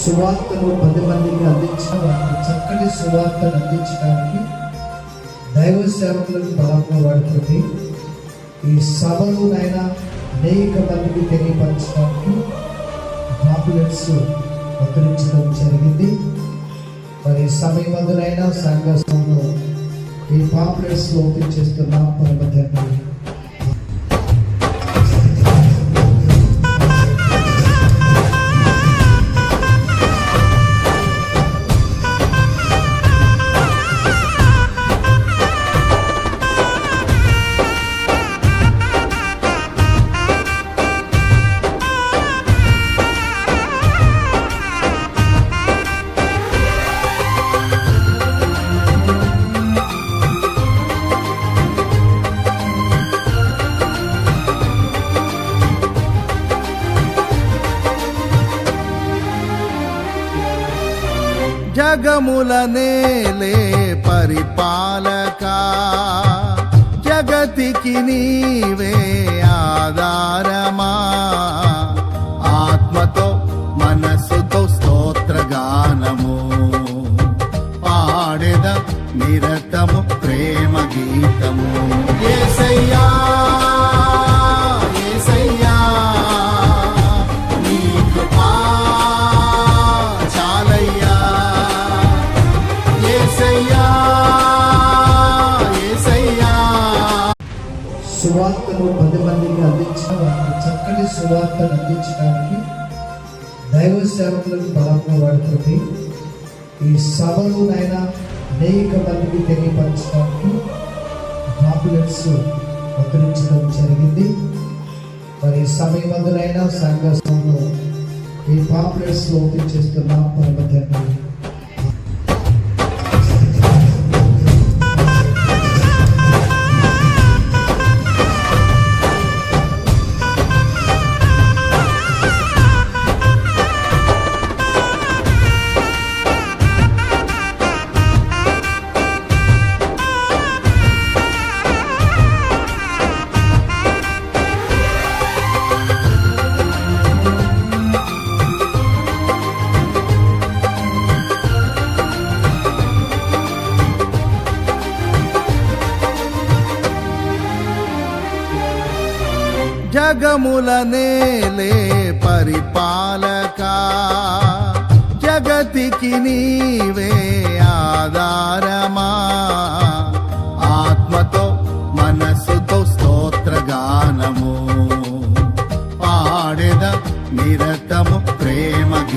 సువార్తను 10 మందికి అందించిన వారికి చక్కటి సువార్తను అందించడానికి దైవ సేవకులను బలంగా వాడుతుంది. ఈ సభలోనైనా అనేక మందికి తెలియపరచడానికి పాంప్లెట్స్ ముద్రించడం జరిగింది. మరి సమయమందునైనా సంఘంలో ఈ పాంప్లెట్స్ ఓపెన్ చేస్తున్నాం. పరమ తండ్రి, జగముల నేలే పరిపాలక, జగతికి నీవే ఆధారమా. ఆత్మతో మనస్సుతో స్తోత్రగానము పాడెద నిరతము ప్రేమ గీతము. యేసయ్యా యేసయ్యా నీ కృపా చాలయ్యా. సువార్తను 10 మందికి అందించిన వారికి చక్కటి సువార్తను అందించడానికి దైవ సేవకులను బలంగా వాడుతుంది. ఈ సభలోనైనా అనేక మందికి తెలియపరచడానికి పాంప్లెట్స్ ముద్రించడం జరిగింది. మరి సమయమందునైనా సంఘంలో ఈ పాంప్లెట్స్ ఓపెన్ చేస్తున్నాం. పరమ తండ్రి, జగముల నేలే పరిపాలక, జగతికి నీవే ఆధారమా. ఆత్మతో మనస్సుతో స్తోత్రగానము పాడెద నిరతము ప్రేమ